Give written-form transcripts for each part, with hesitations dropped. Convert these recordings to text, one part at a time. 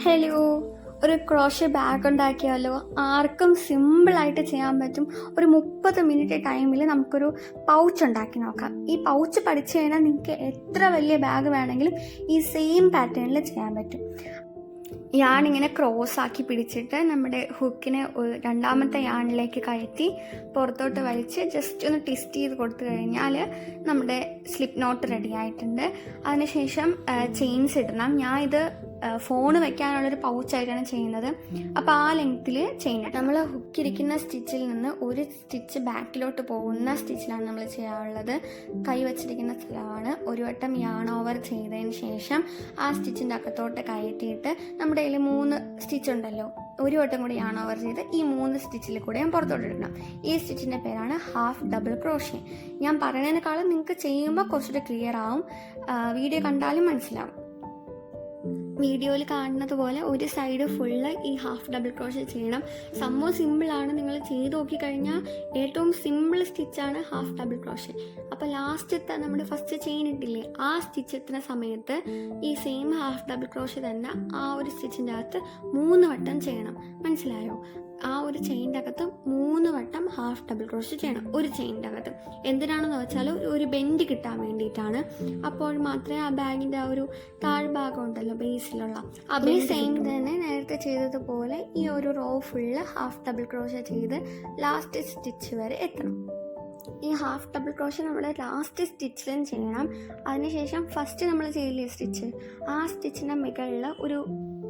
Hello, ഒരു crochet bag ഉണ്ടാക്കിയാലോ? ആർക്കും സിമ്പിളായിട്ട് ചെയ്യാൻ പറ്റും. ഒരു 30 മിനിറ്റ് ടൈമിൽ നമുക്കൊരു പൗച്ച് ഉണ്ടാക്കി നോക്കാം. ഈ പൗച്ച് പഠിച്ചു കഴിഞ്ഞാൽ നിങ്ങൾക്ക് എത്ര വലിയ ബാഗ് വേണമെങ്കിലും ഈ സെയിം പാറ്റേണിൽ ചെയ്യാൻ പറ്റും. യാണിങ്ങനെ ക്രോസ് ആക്കി പിടിച്ചിട്ട് നമ്മുടെ ഹുക്കിനെ രണ്ടാമത്തെ യാണിലേക്ക് കയറ്റി പുറത്തോട്ട് വലിച്ച് ജസ്റ്റ് ഒന്ന് ട്വിസ്റ്റ് ചെയ്ത് കൊടുത്തു കഴിഞ്ഞാൽ നമ്മുടെ സ്ലിപ്പ് നോട്ട് റെഡി ആയിട്ടുണ്ട്. അതിനുശേഷം ചെയിൻസ് ഇടണം. ഞാൻ ഇത് ഫോൺ വെക്കാനുള്ളൊരു പൗച്ചായിട്ടാണ് ചെയ്യുന്നത്. അപ്പോൾ ആ ലെങ്ത്തിൽ ചെയിൻ ഇടണം. നമ്മൾ ഹുക്കിരിക്കുന്ന സ്റ്റിച്ചിൽ നിന്ന് ഒരു സ്റ്റിച്ച് ബാക്കിലോട്ട് പോകുന്ന സ്റ്റിച്ചിലാണ് നമ്മൾ ചെയ്യാറുള്ളത്. കൈ വച്ചിരിക്കുന്ന സ്ഥലമാണ്. ഒരു വട്ടം യാൺ ഓവർ ചെയ്തതിന് ശേഷം ആ സ്റ്റിച്ചിൻ്റെ അകത്തോട്ട് കയറ്റിയിട്ട് നമ്മുടെ കയ്യിൽ 3 സ്റ്റിച്ച് ഉണ്ടല്ലോ, ഒരു വട്ടം കൂടി യാൺ ഓവർ ചെയ്ത് ഈ 3 സ്റ്റിച്ചിൽ കൂടെ പുറത്തോട്ട് ഇടണം. ഈ സ്റ്റിച്ചിൻ്റെ പേരാണ് ഹാഫ് ഡബിൾ ക്രോഷ്യ. ഞാൻ പറയുന്നതിനേക്കാളും നിങ്ങൾക്ക് ചെയ്യുമ്പോൾ കുറച്ചുകൂടി ക്ലിയർ ആവും. വീഡിയോ കണ്ടാലും മനസ്സിലാവും. വീഡിയോയിൽ കാണുന്നത് പോലെ ഒരു സൈഡ് ഫുള്ള് ഈ ഹാഫ് ഡബിൾ ക്രോഷ്യ ചെയ്യണം. സംഭവം സിമ്പിളാണ്. നിങ്ങൾ ചെയ്ത് നോക്കിക്കഴിഞ്ഞാൽ ഏറ്റവും സിമ്പിൾ സ്റ്റിച്ചാണ് ഹാഫ് ഡബിൾ ക്രോഷ്യ. അപ്പോൾ ലാസ്റ്റത്തെ നമ്മുടെ ഫസ്റ്റ് ചെയിൻ ഇട്ടില്ലേ, ആ സ്റ്റിച്ച് എത്തുന്ന സമയത്ത് ഈ സെയിം ഹാഫ് ഡബിൾ ക്രോഷ്യ തന്നെ ആ ഒരു സ്റ്റിച്ചിൻ്റെ അകത്ത് 3 വട്ടം ചെയ്യണം. മനസ്സിലായോ? ആ ഒരു ചെയിൻ്റെ അകത്ത് 3 വട്ടം ഹാഫ് ഡബിൾ ക്രോഷ്യ ചെയ്യണം ഒരു ചെയിൻ്റെ അകത്ത്. എന്തിനാണെന്ന് വെച്ചാൽ ഒരു ബെൻഡ് കിട്ടാൻ വേണ്ടിയിട്ടാണ്. അപ്പോൾ മാത്രമേ ആ ബാഗിൻ്റെ ആ ഒരു താഴ്ഭാഗം ഉണ്ടല്ലോ ബേസിലുള്ള അതിന് സെയിം തന്നെ നേരത്തെ ചെയ്തതുപോലെ ഈ ഒരു row full half double crochet ചെയ്ത് ലാസ്റ്റ് സ്റ്റിച്ച് വരെ എത്തണം. ഈ ഹാഫ് ഡബിൾ ക്രോഷ്യ നമ്മൾ ലാസ്റ്റ് സ്റ്റിച്ചിലും ചെയ്യണം. അതിനുശേഷം ഫസ്റ്റ് നമ്മൾ ചെയ്യില്ലേ സ്റ്റിച്ച്, ആ സ്റ്റിച്ചിൻ്റെ മുകളിൽ ഒരു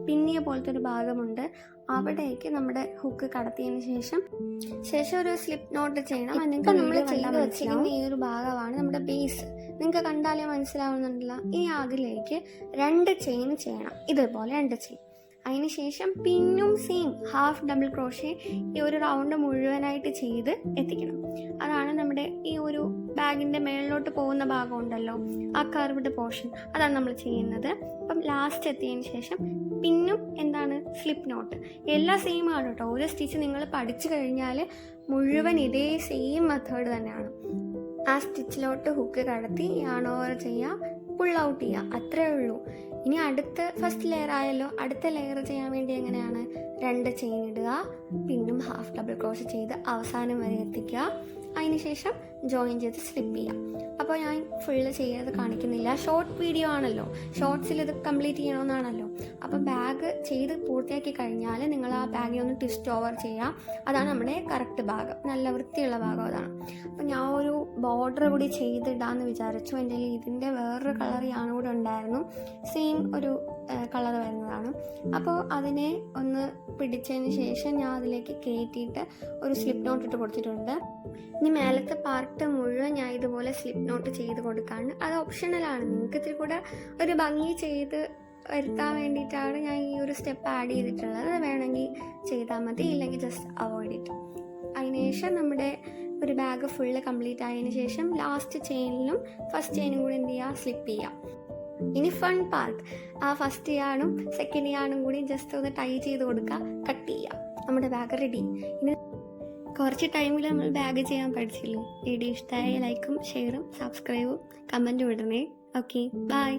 പിന്നിയ പോലത്തെ ഒരു ഭാഗമുണ്ട്. അവിടേക്ക് നമ്മുടെ ഹുക്ക് കടത്തിയതിന് ശേഷം ഒരു സ്ലിപ്പ് നോട്ട് ചെയ്യണം. എന്നിട്ട് നമ്മൾ ചെയ്ത് വെച്ചിരിക്കുന്ന ഈ ഒരു ഭാഗമാണ് നമ്മുടെ ബേസ്. നിങ്ങൾക്ക് കണ്ടാലേ മനസ്സിലാവുന്നുണ്ടല്ലോ. ഇനി അതിലേക്ക് 2 ചെയിൻ ചെയ്യണം, ഇതുപോലെ 2 ചെയിൻ. അതിനുശേഷം പിന്നും സെയിം ഹാഫ് ഡബിൾ ക്രോഷ്യ ഈ ഒരു റൗണ്ട് മുഴുവനായിട്ട് ചെയ്ത് എത്തിക്കണം. അതാണ് നമ്മുടെ ഈ ഒരു ബാഗിൻ്റെ മേളിലോട്ട് പോകുന്ന ഭാഗം ഉണ്ടല്ലോ, ആ കർവ്ഡ് പോർഷൻ, അതാണ് നമ്മൾ ചെയ്യുന്നത്. അപ്പം ലാസ്റ്റ് എത്തിയതിന് ശേഷം പിന്നും എന്താണ് സ്ലിപ്പ് നോട്ട്. എല്ലാം സെയിം ആണ് കേട്ടോ. ഒരു സ്റ്റിച്ച് നിങ്ങൾ പഠിച്ചു കഴിഞ്ഞാൽ മുഴുവൻ ഇതേ സെയിം മെത്തേഡ് തന്നെയാണ്. ആ സ്റ്റിച്ചിലോട്ട് ഹുക്ക് കടത്തി യാൺ ഓവർ ചെയ്യുക, പുൾ ഔട്ട് ചെയ്യുക, അത്രേ ഉള്ളൂ. ഇനി ഫസ്റ്റ് ലെയർ ആയല്ലോ, അടുത്ത ലെയർ ചെയ്യാൻ വേണ്ടി എങ്ങനെയാണ് 2 ചെയിൻ ഇടുക, പിന്നും ഹാഫ് ഡബിൾ ക്രോഷ്യ ചെയ്ത് അവസാനം വരെ എത്തിക്കുക. അതിനുശേഷം ജോയിൻ ചെയ്ത് സ്ലിപ്പ് ചെയ്യാം. അപ്പോൾ ഞാൻ ഫുള്ള് ചെയ്യാതെ കാണിക്കുന്നില്ല, ഷോർട്ട് വീഡിയോ ആണല്ലോ, ഷോർട്സിൽ ഇത് കംപ്ലീറ്റ് ചെയ്യണമെന്നാണല്ലോ. അപ്പോൾ ബാഗ് ചെയ്ത് പൂർത്തിയാക്കി കഴിഞ്ഞാൽ നിങ്ങൾ ആ ബാഗിൽ ഒന്ന് ട്വിസ്റ്റ് ഓവർ ചെയ്യാം. അതാണ് നമ്മുടെ കറക്റ്റ് ഭാഗം, നല്ല വൃത്തിയുള്ള ഭാഗം അതാണ്. അപ്പോൾ ഞാൻ ഒരു ബോർഡർ കൂടി ചെയ്തിടാമെന്ന് വിചാരിച്ചു. എൻ്റെ ഇതിൻ്റെ വേറൊരു കളർ ഞാൻ കൂടെ ഉണ്ടായിരുന്നു, സെയിം ഒരു കളർ വരുന്നതാണ്. അപ്പോൾ അതിനെ ഒന്ന് പിടിച്ചതിന് ശേഷം ഞാൻ അതിലേക്ക് കയറ്റിയിട്ട് ഒരു സ്ലിപ്പ് നോട്ട് ഇട്ട് കൊടുത്തിട്ടുണ്ട്. ഇനി മേലത്തെ പാർട്ട് മുഴുവൻ ഞാൻ ഇതുപോലെ സ്ലിപ്പ് നോട്ട് ചെയ്ത് കൊടുക്കാണ്. അത് ഓപ്ഷണലാണ്, നിങ്ങൾക്ക് ഇത്തിരി കൂടെ ഒരു ഭംഗി ചെയ്ത് വരുത്താൻ വേണ്ടിയിട്ടാണ് ഞാൻ ഈ ഒരു സ്റ്റെപ്പ് ആഡ് ചെയ്തിട്ടുള്ളത്. അത് വേണമെങ്കിൽ ചെയ്താൽ മതി, ഇല്ലെങ്കിൽ ജസ്റ്റ് അവോയ്ഡ് ഇറ്റ്. അതിനുശേഷം നമ്മുടെ ഒരു ബാഗ് ഫുള്ള് കംപ്ലീറ്റ് ആയതിനു ശേഷം ലാസ്റ്റ് ചെയിനിലും ഫസ്റ്റ് ചെയിനും കൂടി എന്ത് ചെയ്യുക, സ്ലിപ്പ് ചെയ്യാം. ഇനി ഫൺ പാർട്ട്, ആ ഫസ്റ്റ് യാണും സെക്കൻഡ് യാണും കൂടി ജസ്റ്റ് ഒന്ന് ടൈ ചെയ്ത് കൊടുക്കുക, കട്ട് ചെയ്യുക, നമ്മുടെ ബാഗ് റെഡി. ഇനി കുറച്ച് ടൈമിൽ നമ്മൾ ബാഗ് ചെയ്യാൻ പഠിച്ചില്ലേ. വീഡിയോ ഇഷ്ടമായ ലൈക്കും ഷെയറും സബ്സ്ക്രൈബും കമൻറ്റും ഇടണേ. Okay, by.